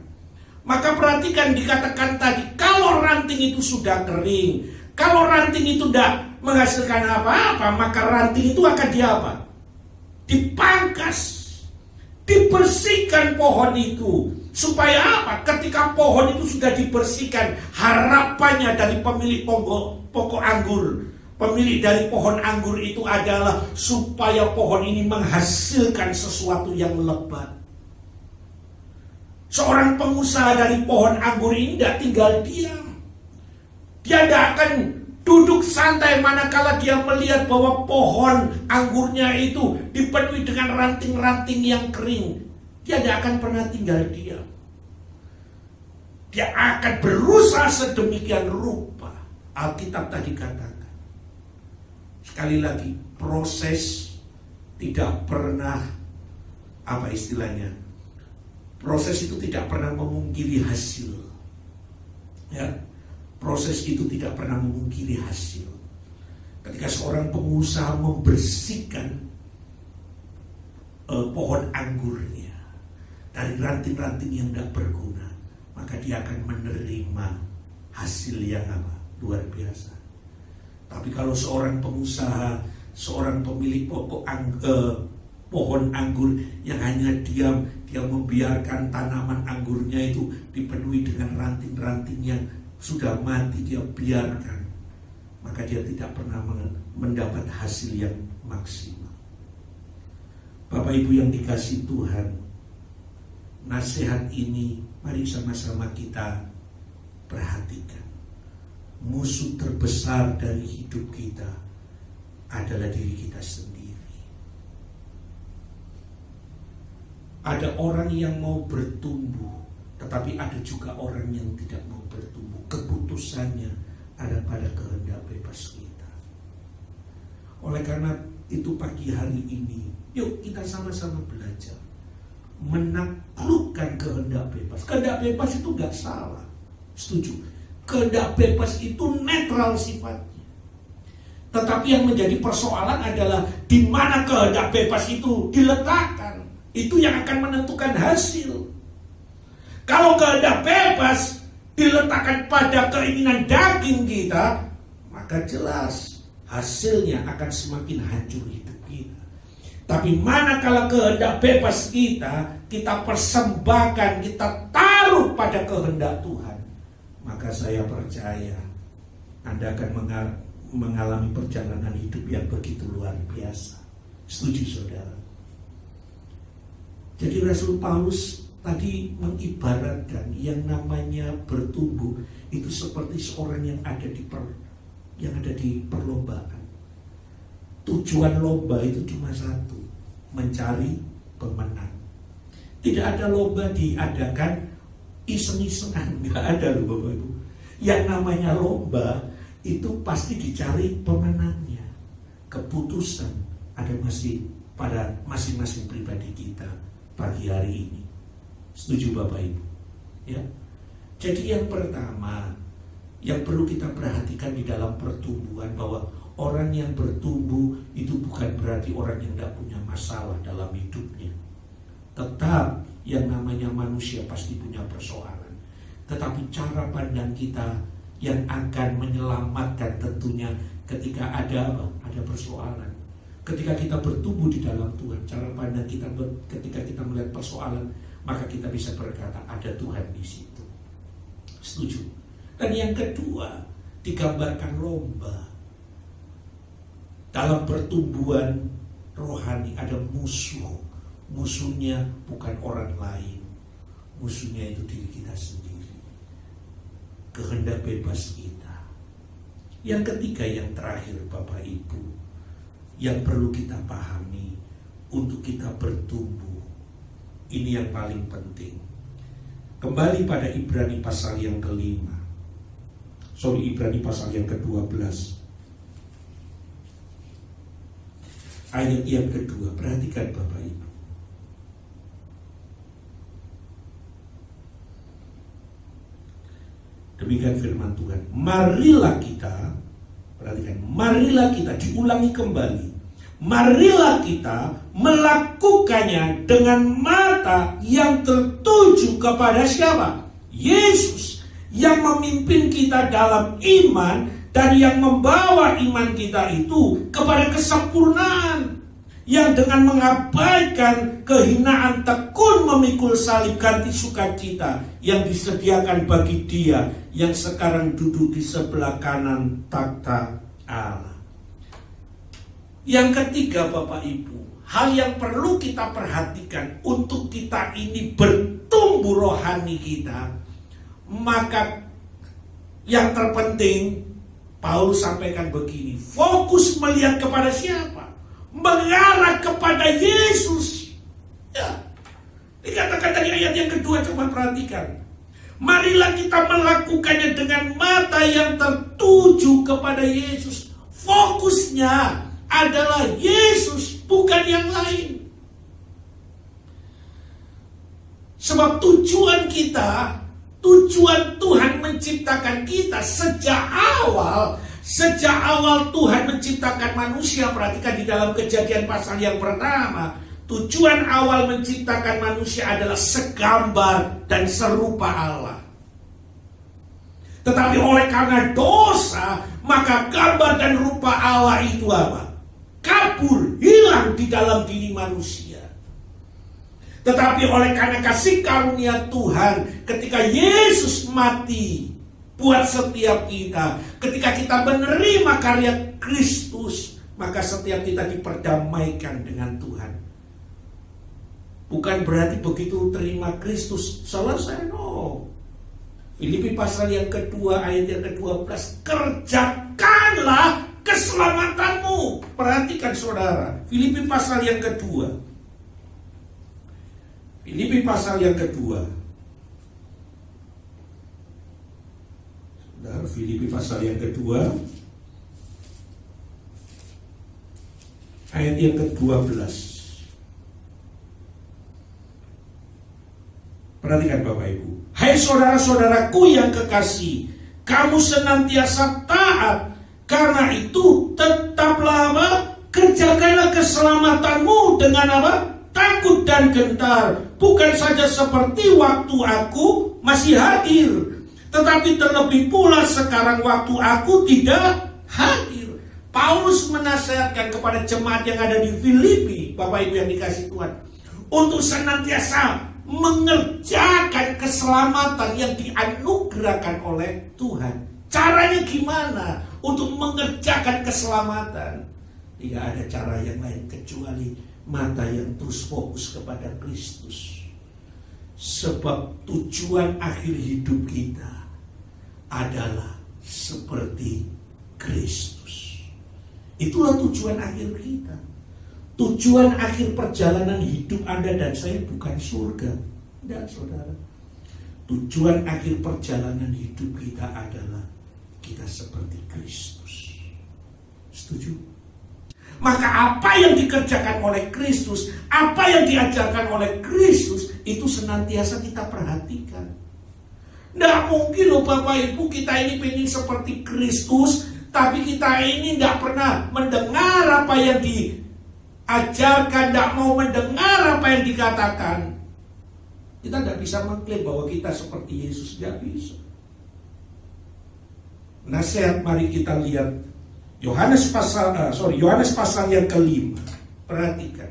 maka perhatikan dikatakan tadi, kalau ranting itu sudah kering, kalau ranting itu tidak menghasilkan apa-apa, maka ranting itu akan dipangkas, dibersihkan pohon itu, Supaya apa? Ketika pohon itu sudah dibersihkan, harapannya dari pemilik pokok anggur, pemilik dari pohon anggur itu adalah supaya pohon ini menghasilkan sesuatu yang lebat. Seorang pengusaha dari pohon anggur ini tidak tinggal diam. Dia tidak akan duduk santai manakala dia melihat bahwa pohon anggurnya itu dipenuhi dengan ranting-ranting yang kering. Dia tidak akan pernah tinggal diam. Dia akan berusaha sedemikian rupa. Alkitab tadi katakan. Sekali lagi, proses tidak pernah, apa istilahnya? Proses itu tidak pernah memungkiri hasil. Ya. Proses itu tidak pernah memungkiri hasil. Ketika seorang pengusaha membersihkan pohon anggurnya dari ranting-ranting yang tidak berguna, maka dia akan menerima hasil yang apa? Luar biasa. Tapi kalau seorang pengusaha, seorang pemilik pohon anggur yang hanya diam, dia membiarkan tanaman anggurnya itu dipenuhi dengan ranting-ranting yang sudah mati, dia biarkan, maka dia tidak pernah mendapat hasil yang maksimal. Bapak Ibu yang dikasihi Tuhan, nasihat ini mari sama-sama kita perhatikan. Musuh terbesar dari hidup kita adalah diri kita sendiri. Ada orang yang mau bertumbuh, tetapi ada juga orang yang tidak mau bertumbuh. Keputusannya ada pada kehendak bebas kita. Oleh karena itu pagi hari ini, yuk kita sama-sama belajar menaklukkan kehendak bebas. Kehendak bebas itu gak salah, setuju. Kehendak bebas itu netral sifatnya. Tetapi yang menjadi persoalan adalah di mana kehendak bebas itu diletakkan. Itu yang akan menentukan hasil. Kalau kehendak bebas diletakkan pada keinginan daging kita, maka jelas hasilnya akan semakin hancur hidup kita. Tapi manakala kehendak bebas kita persembahkan, kita taruh pada kehendak Tuhan, maka saya percaya Anda akan mengalami perjalanan hidup yang begitu luar biasa. Setuju saudara? Jadi Rasul Paulus tadi mengibaratkan yang namanya bertumbuh itu seperti seorang yang ada di perlombaan. Tujuan lomba itu cuma satu, mencari pemenang. Tidak ada lomba diadakan iseng-isengan, nggak ada loh Bapak Ibu. Yang namanya lomba itu pasti dicari pemenangnya. Keputusan ada masih pada masing-masing pribadi kita pagi hari ini. Setuju Bapak Ibu? Ya. Jadi yang pertama yang perlu kita perhatikan di dalam pertumbuhan, bahwa orang yang bertumbuh itu bukan berarti orang yang tidak punya masalah dalam hidupnya. Tetap yang namanya manusia pasti punya persoalan. Tetapi cara pandang kita yang akan menyelamatkan tentunya ketika ada apa? Ada persoalan. Ketika kita bertumbuh di dalam Tuhan, cara pandang kita ketika kita melihat persoalan, maka kita bisa berkata ada Tuhan di situ. Setuju? Dan yang kedua, digambarkan lomba. Dalam pertumbuhan rohani ada musuh. Musuhnya bukan orang lain. Musuhnya itu diri kita sendiri. Kehendak bebas kita. Yang ketiga, yang terakhir Bapak Ibu, yang perlu kita pahami untuk kita bertumbuh. Ini yang paling penting. Kembali pada Ibrani pasal yang kelima. Ibrani pasal yang ke-12. Ayat yang kedua, perhatikan Bapak Ibu. Demikian firman Tuhan. Marilah kita, perhatikan, marilah kita, diulangi kembali. Marilah kita melakukannya dengan mata yang tertuju kepada siapa? Yesus, yang memimpin kita dalam iman dan yang membawa iman kita itu kepada kesempurnaan. Yang dengan mengabaikan kehinaan tekun memikul salib ganti sukacita yang disediakan bagi dia yang sekarang duduk di sebelah kanan takhta Allah. Yang ketiga Bapak Ibu, hal yang perlu kita perhatikan untuk kita ini bertumbuh rohani kita, maka yang terpenting Paulus sampaikan begini, fokus melihat kepada siapa? Mengarah kepada Yesus. Ya, dikatakan tadi ayat yang kedua, coba perhatikan. Marilah kita melakukannya dengan mata yang tertuju kepada Yesus. Fokusnya adalah Yesus, bukan yang lain. Sebab tujuan kita, tujuan Tuhan menciptakan kita sejak awal Tuhan menciptakan manusia. Perhatikan di dalam Kejadian pasal yang pertama, tujuan awal menciptakan manusia adalah segambar dan serupa Allah. Tetapi oleh karena dosa, maka gambar dan rupa Allah itu apa? Kabur, hilang di dalam diri manusia. Tetapi oleh karena kasih karunia Tuhan, ketika Yesus mati buat setiap kita, ketika kita menerima karya Kristus, maka setiap kita diperdamaikan dengan Tuhan. Bukan berarti begitu terima Kristus selesai, no. Filipi pasal yang kedua ayat yang ke-12, kerjakanlah keselamatanmu. Perhatikan saudara, Filipi pasal yang kedua. Filipi pasal yang kedua. Saudara, Filipi pasal yang kedua ayat yang ke-12. Perhatikan Bapak Ibu. Hai saudara-saudaraku yang kekasih, kamu senantiasa taat. Karena itu tetaplah apa? Kerjakanlah keselamatanmu dengan apa? Takut dan gentar. Bukan saja seperti waktu aku masih hadir, tetapi terlebih pula sekarang waktu aku tidak hadir. Paulus menasihatkan kepada jemaat yang ada di Filipi, Bapak Ibu yang dikasih Tuhan, untuk senantiasa mengerjakan keselamatan yang dianugerahkan oleh Tuhan. Caranya gimana untuk mengerjakan keselamatan? Tidak ada cara yang lain kecuali mata yang terus fokus kepada Kristus. Sebab tujuan akhir hidup kita adalah seperti Kristus. Itulah tujuan akhir kita. Tujuan akhir perjalanan hidup Anda dan saya bukan surga. Tidak, saudara. Tujuan akhir perjalanan hidup kita adalah kita seperti Kristus. Setuju? Maka apa yang dikerjakan oleh Kristus, apa yang diajarkan oleh Kristus, itu senantiasa kita perhatikan. Tidak mungkin loh Bapak Ibu, kita ini pengen seperti Kristus, tapi kita ini tidak pernah mendengar apa yang diajarkan, tidak mau mendengar apa yang dikatakan. Kita tidak bisa mengklaim bahwa kita seperti Yesus, tidak bisa. Nasihat, mari kita lihat Yohanes pasal yang ke-5. Perhatikan.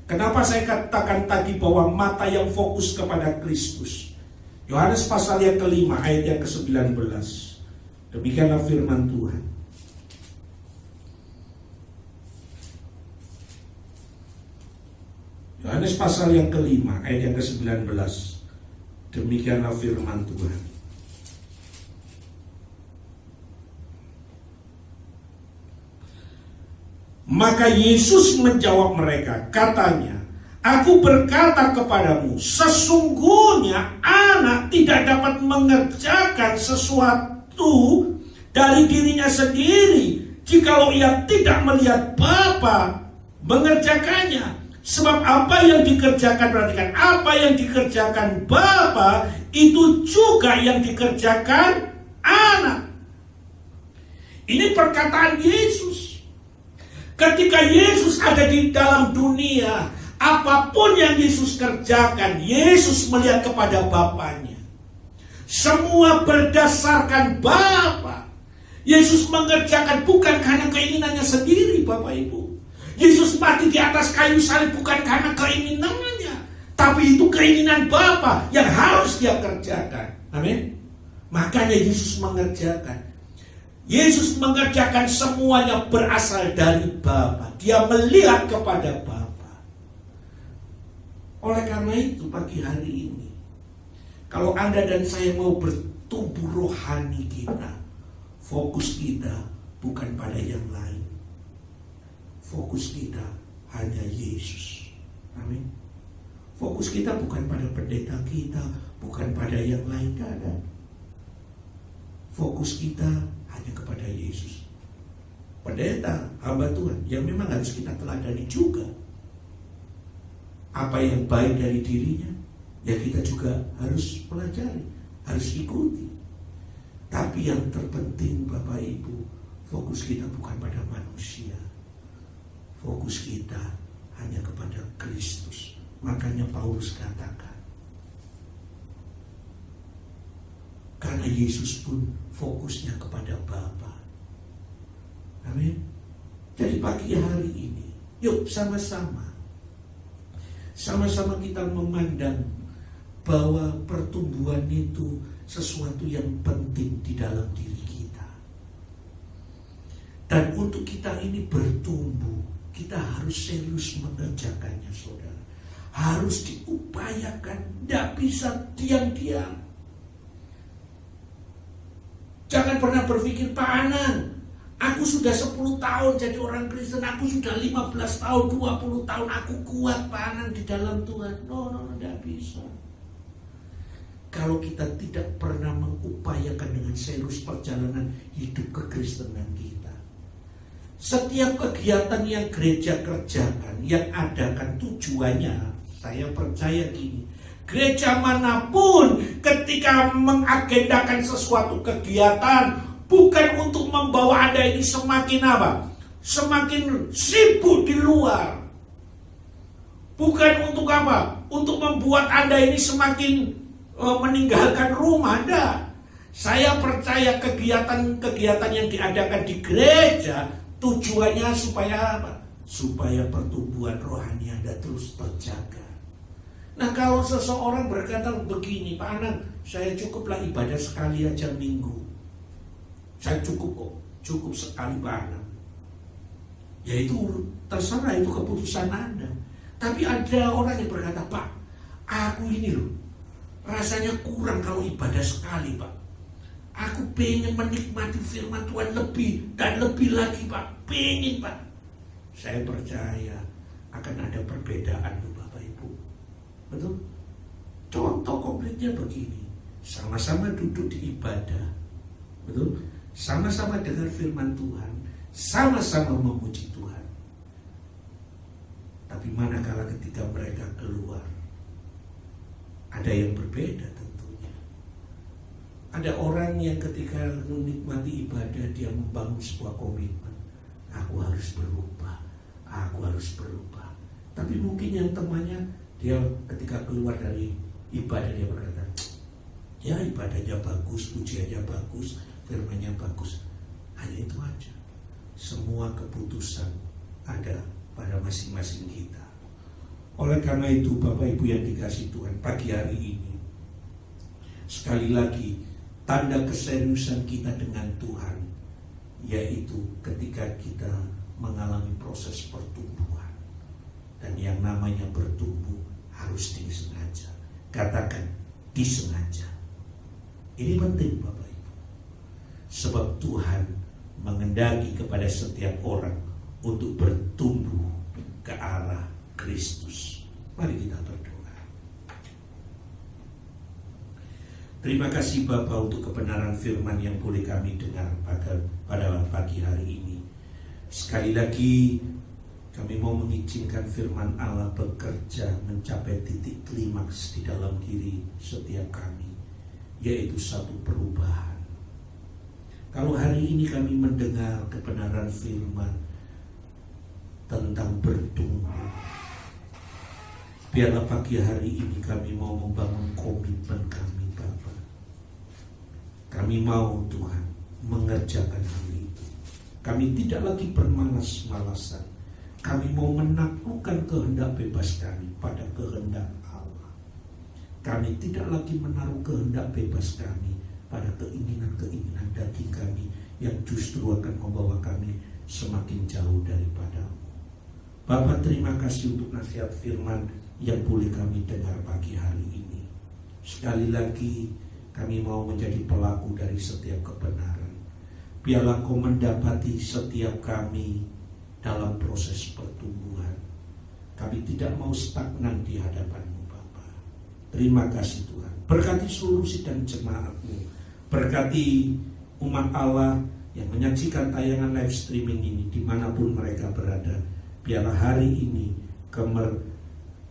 Kenapa saya katakan tadi bahwa mata yang fokus kepada Kristus. Yohanes pasal yang ke-5 ayat yang ke-19. Demikianlah firman Tuhan. Yohanes pasal yang ke-5 ayat yang ke-19. Demikianlah firman Tuhan. Maka Yesus menjawab mereka, katanya, aku berkata kepadamu, sesungguhnya anak tidak dapat mengerjakan sesuatu dari dirinya sendiri jikalau ia tidak melihat Bapa mengerjakannya. Sebab apa yang dikerjakan, perhatikan, apa yang dikerjakan Bapa itu juga yang dikerjakan anak. Ini perkataan Yesus. Ketika Yesus ada di dalam dunia, apapun yang Yesus kerjakan, Yesus melihat kepada Bapanya. Semua berdasarkan Bapa. Yesus mengerjakan bukan karena keinginannya sendiri, Bapak Ibu. Yesus mati di atas kayu salib bukan karena keinginannya, tapi itu keinginan Bapa yang harus dia kerjakan. Amin. Makanya Yesus mengerjakan. Yesus mengerjakan semuanya berasal dari Bapa. Dia melihat kepada Bapa. Oleh karena itu pagi hari ini, kalau Anda dan saya mau bertumbuh rohani kita, fokus kita bukan pada yang lain. Fokus kita hanya Yesus. Amin. Fokus kita bukan pada pendeta kita, bukan pada yang lain, tidak ada. Fokus kita hanya kepada Yesus. Pendeta, hamba Tuhan, yang memang harus kita teladani juga. Apa yang baik dari dirinya, ya kita juga harus pelajari, harus ikuti. Tapi yang terpenting Bapak Ibu, fokus kita bukan pada manusia. Fokus kita hanya kepada Kristus. Makanya Paulus katakan, karena Yesus pun fokusnya kepada Bapa. Amin. Jadi pagi hari ini, yuk sama-sama kita memandang bahwa pertumbuhan itu sesuatu yang penting di dalam diri kita. Dan untuk kita ini bertumbuh, kita harus serius mengerjakannya, saudara. Harus diupayakan, tidak bisa diam-diam. Jangan pernah berpikir, Pak Anang, aku sudah 10 tahun jadi orang Kristen, aku sudah 15 tahun, 20 tahun, aku kuat Pak Anang di dalam Tuhan. No, tidak bisa. Kalau kita tidak pernah mengupayakan dengan serius perjalanan hidup kekristenan kita. Setiap kegiatan yang gereja kerjakan, yang adakan tujuannya, saya percaya gini, gereja manapun ketika mengagendakan sesuatu kegiatan, bukan untuk membawa Anda ini semakin apa? Semakin sibuk di luar. Bukan untuk apa? Untuk membuat Anda ini semakin meninggalkan rumah. Anda. Saya percaya kegiatan-kegiatan yang diadakan di gereja tujuannya supaya apa? Supaya pertumbuhan rohani Anda terus terjaga. Nah, kalau seseorang berkata begini, Pak Anang, saya cukuplah ibadah sekali aja minggu. Saya cukup kok, cukup sekali Pak Anang. Ya itu terserah, itu keputusan Anda. Tapi ada orang yang berkata, Pak, aku ini loh, rasanya kurang kalau ibadah sekali Pak. Aku pengen menikmati firman Tuhan lebih dan lebih lagi Pak. Pengen Pak. Saya percaya akan ada perbedaan loh Bapak Ibu. Betul? Contoh konkretnya begini. Sama-sama duduk di ibadah. Betul? Sama-sama dengar firman Tuhan. Sama-sama memuji Tuhan. Tapi manakala ketika mereka keluar, ada yang berbeda tentunya. Ada orang yang ketika menikmati ibadah, dia membangun sebuah komitmen. Aku harus berubah. Aku harus berubah. Tapi mungkin yang temannya, dia ketika keluar dari ibadah, dia berkata, ya ibadahnya bagus, pujiannya bagus, firmannya bagus. Hanya itu aja. Semua keputusan ada pada masing-masing kita. Oleh karena itu Bapak Ibu yang dikasihi Tuhan, pagi hari ini sekali lagi tanda keseriusan kita dengan Tuhan, yaitu ketika kita mengalami proses pertumbuhan. Dan yang namanya bertumbuh harus disengaja. Katakan disengaja. Ini penting Bapak Ibu. Sebab Tuhan mengendaki kepada setiap orang untuk bertumbuh ke arah Kristus. Mari kita berdoa. Terima kasih Bapa untuk kebenaran firman yang boleh kami dengar pada pagi hari ini. Sekali lagi kami mau mengizinkan firman Allah bekerja mencapai titik klimaks di dalam diri setiap kami, yaitu satu perubahan. Kalau hari ini kami mendengar kebenaran firman tentang bertumbuh, biarlah pagi hari ini kami mau membangun komitmen kami Bapa. Kami mau Tuhan mengerjakan hal itu. Kami tidak lagi bermalas-malasan. Kami mau menaklukkan kehendak bebas kami pada kehendak Allah. Kami tidak lagi menaruh kehendak bebas kami pada keinginan-keinginan daging kami yang justru akan membawa kami semakin jauh daripada-Mu. Bapa, terima kasih untuk nasihat firman yang boleh kami dengar pagi hari ini. Sekali lagi kami mau menjadi pelaku dari setiap kebenaran. Biarlah Kau mendapati setiap kami dalam proses pertumbuhan. Kami tidak mau stagnan di hadapan-Mu, Bapa. Terima kasih Tuhan. Berkati seluruh sidang jemaat-Mu. Berkati umat Allah yang menyaksikan tayangan live streaming ini dimanapun mereka berada. Biarlah hari ini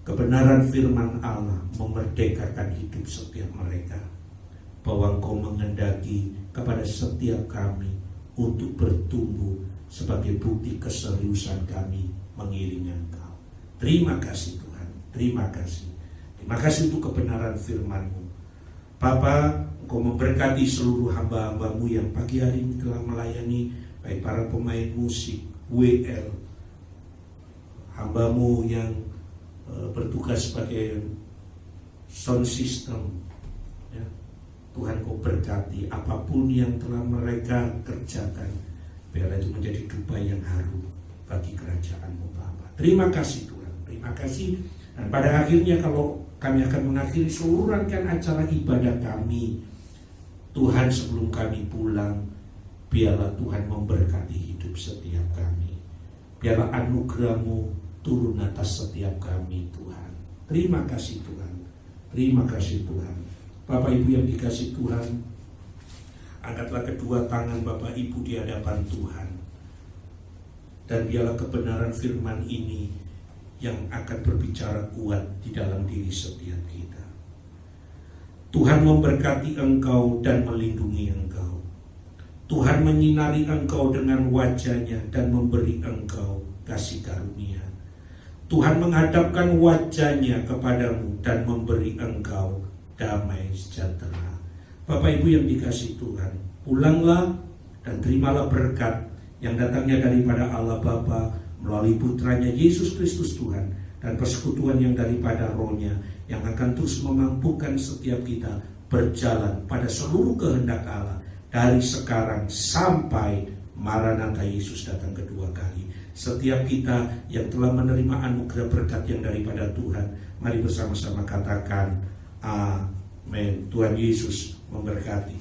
kebenaran firman Allah memerdekakan hidup setiap mereka. Bahwa Engkau mengendaki kepada setiap kami untuk bertumbuh sebagai bukti keseriusan kami mengiringi Engkau. Terima kasih Tuhan, terima kasih. Terima kasih untuk kebenaran firman-Mu. Bapa, Engkau memberkati seluruh hamba-hamba-Mu yang pagi hari ini telah melayani, baik para pemain musik, WL, hamba-Mu yang bertugas sebagai sound system. Ya. Tuhan, Kau berkati apapun yang telah mereka kerjakan, biarlah itu menjadi dupa yang harum bagi kerajaan-Mu, Bapa. Terima kasih Tuhan, terima kasih. Dan pada akhirnya kalau kami akan mengakhiri seluruh rangkaian acara ibadah kami, Tuhan, sebelum kami pulang, biarlah Tuhan memberkati hidup setiap kami. Biarlah anugerah-Mu turun atas setiap kami, Tuhan. Terima kasih Tuhan, terima kasih Tuhan. Bapak Ibu yang dikasih Tuhan, angkatlah kedua tangan Bapak Ibu di hadapan Tuhan. Dan biarlah kebenaran firman ini yang akan berbicara kuat di dalam diri setiap kita. Tuhan memberkati engkau dan melindungi engkau. Tuhan menyinari engkau dengan wajah-Nya dan memberi engkau kasih karunia. Tuhan menghadapkan wajah-Nya kepadamu dan memberi engkau damai sejahtera. Bapak Ibu yang dikasih Tuhan, pulanglah dan terimalah berkat yang datangnya daripada Allah Bapa melalui putranya Yesus Kristus Tuhan, dan persekutuan yang daripada Roh-Nya yang akan terus memampukan setiap kita berjalan pada seluruh kehendak Allah dari sekarang sampai Maranatha Yesus datang kedua kali. Setiap kita yang telah menerima anugerah berkat yang daripada Tuhan, mari bersama-sama katakan amin. Tuhan Yesus memberkati.